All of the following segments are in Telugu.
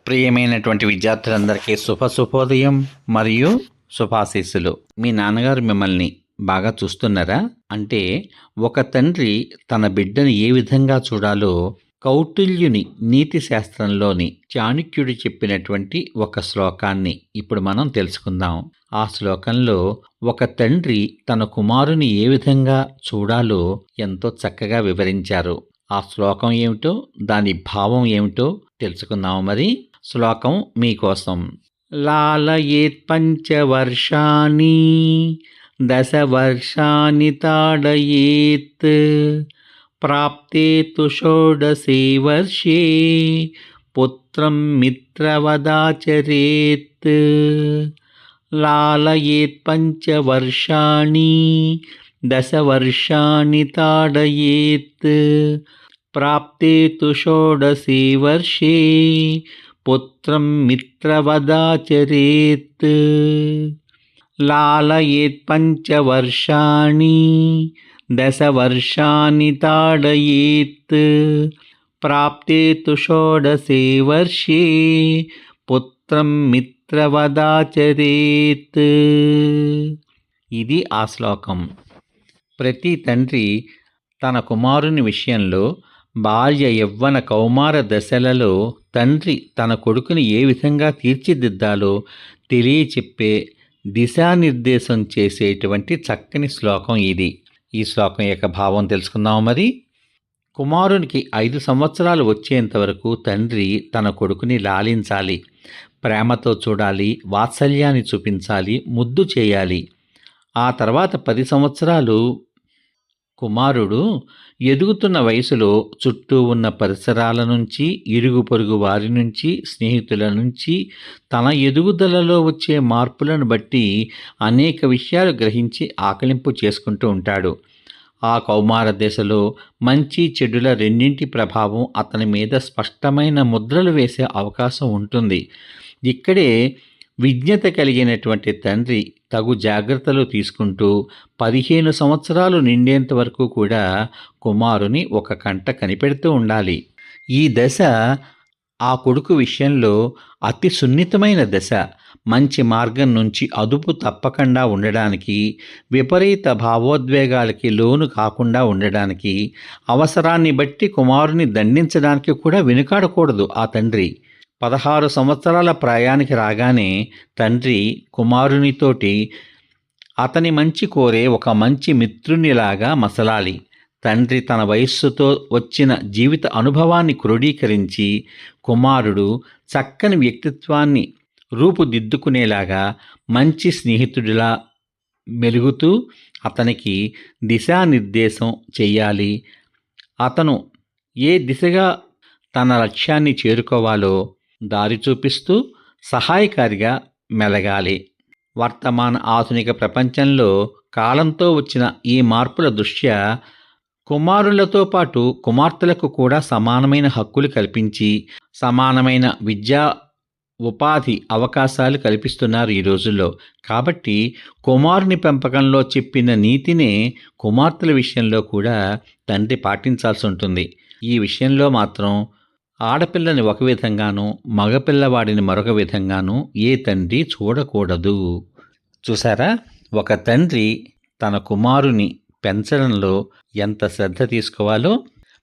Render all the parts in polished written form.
ప్రియమైనటువంటి విద్యార్థులందరికీ శుభోదయం మరియు శుభాశీస్సులు. మీ నాన్నగారు మిమ్మల్ని బాగా చూస్తున్నారా? అంటే ఒక తండ్రి తన బిడ్డను ఏ విధంగా చూడాలో కౌటిల్యుని నీతి శాస్త్రంలోని చాణక్యుడు చెప్పినటువంటి ఒక శ్లోకాన్ని ఇప్పుడు మనం తెలుసుకుందాం. ఆ శ్లోకంలో ఒక తండ్రి తన కుమారుని ఏ విధంగా చూడాలో ఎంతో చక్కగా వివరించారు. ఆ శ్లోకం ఏమిటో, దాని భావం ఏమిటో తెలుసుకుందాం. మరి శ్లోకం మీకోసం. లాలయేత్ పంచవర్షాణి దశవర్షాణి తాడయేత్ ప్రాప్తే తు షోడశే వర్షే పుత్రం మిత్రవదాచరేత్. లాలయేత్ పంచవర్షాణి దశవర్షాణి తాడయేత్ ప్రాప్తే తు షోడశే వర్షే పుత్రం మిత్రవదాచరేత్. లాలయేత్ పంచవర్షాణి దశవర్షాణి తాడయేత్ ప్రాప్తే తు షోడశే వర్షే పుత్రం మిత్రవదాచరేత్. ఇది ఆ శ్లోకం. ప్రతి తండ్రి తన కుమారుని విషయంలో బాల్య యవ్వన కౌమార దశలలో తండ్రి తన కొడుకుని ఏ విధంగా తీర్చిదిద్దాలో తెలియచెప్పే దిశానిర్దేశం చేసేటువంటి చక్కని శ్లోకం ఇది. ఈ శ్లోకం యొక్క భావం తెలుసుకుందాం. మరి కుమారునికి 5 సంవత్సరాలు వచ్చేంత వరకు తండ్రి తన కొడుకుని లాలించాలి, ప్రేమతో చూడాలి, వాత్సల్యాన్ని చూపించాలి, ముద్దు చేయాలి. ఆ తర్వాత 10 సంవత్సరాలు కుమారుడు ఎదుగుతున్న వయసులో చుట్టూ ఉన్న పరిసరాల నుంచి, ఇరుగు పొరుగు వారి నుంచి, స్నేహితుల నుంచి తన ఎదుగుదలలో వచ్చే మార్పులను బట్టి అనేక విషయాలు గ్రహించి ఆకలింపు చేసుకుంటూ ఉంటాడు. ఆ కౌమార దశలో మంచి చెడుల రెండింటి ప్రభావం అతని మీద స్పష్టమైన ముద్రలు వేసే అవకాశం ఉంటుంది. ఇక్కడే విజ్ఞత కలిగినటువంటి తండ్రి తగు జాగ్రత్తలు తీసుకుంటూ 15 సంవత్సరాలు నిండేంత వరకు కూడా కుమారుని ఒక కంట కనిపెడుతూ ఉండాలి. ఈ దశ ఆ కొడుకు విషయంలో అతి సున్నితమైన దశ. మంచి మార్గం నుంచి అదుపు తప్పకుండా ఉండడానికి, విపరీత భావోద్వేగాలకి లోను కాకుండా ఉండడానికి, అవసరాన్ని బట్టి కుమారుని దండించడానికి కూడా వెనుకాడకూడదు ఆ తండ్రి. 16 సంవత్సరాల ప్రాయానికి రాగానే తండ్రి కుమారునితోటి అతని మంచి కోరే ఒక మంచి మిత్రునిలాగా మసలాలి. తండ్రి తన వయస్సుతో వచ్చిన జీవిత అనుభవాన్ని క్రోడీకరించి కుమారుడు చక్కని వ్యక్తిత్వాన్ని రూపుదిద్దుకునేలాగా మంచి స్నేహితుడిలా మెలుగుతూ అతనికి దిశానిర్దేశం చెయ్యాలి. అతను ఏ దిశగా తన లక్ష్యాన్ని చేరుకోవాలో దారి చూపిస్తూ సహాయకారిగా మెలగాలి. వర్తమాన ఆధునిక ప్రపంచంలో కాలంతో వచ్చిన ఈ మార్పుల దృష్ట్యా కుమారులతో పాటు కుమార్తెలకు కూడా సమానమైన హక్కులు కల్పించి సమానమైన విద్యా ఉపాధి అవకాశాలు కల్పిస్తున్నారు ఈ రోజుల్లో. కాబట్టి కుమారుని పెంపకంలో చెప్పిన నీతినే కుమార్తెల విషయంలో కూడా తండ్రి పాటించాల్సి ఉంటుంది. ఈ విషయంలో మాత్రం ఆడపిల్లని ఒక విధంగానూ మగపిల్లవాడిని మరొక విధంగానూ ఏ తండ్రి చూడకూడదు. చూసారా, ఒక తండ్రి తన కుమారుని పెంచడంలో ఎంత శ్రద్ధ తీసుకోవాలో.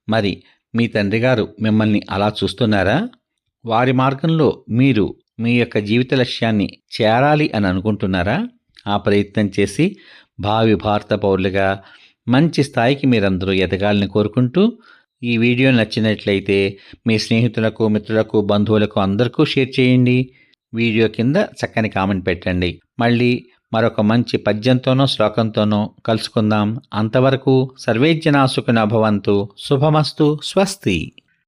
మరి మీ తండ్రి గారు మిమ్మల్ని అలా చూస్తున్నారా? వారి మార్గంలో మీరు మీ యొక్క జీవిత లక్ష్యాన్ని చేరాలి అని అనుకుంటున్నారా? ఆ ప్రయత్నం చేసి భావి భారత పౌరులుగా మంచి స్థాయికి మీరందరూ ఎదగాలని కోరుకుంటూ, ఈ వీడియో నచ్చినట్లయితే మీ స్నేహితులకు, మిత్రులకు, బంధువులకు అందరికీ షేర్ చేయండి. వీడియో కింద చక్కని కామెంట్ పెట్టండి. మళ్ళీ మరొక మంచి పద్యంతోనో శ్లోకంతోనో కలుసుకుందాం. అంతవరకు సర్వే జనా సుఖినో భవంతు. శుభమస్తు. స్వస్తి.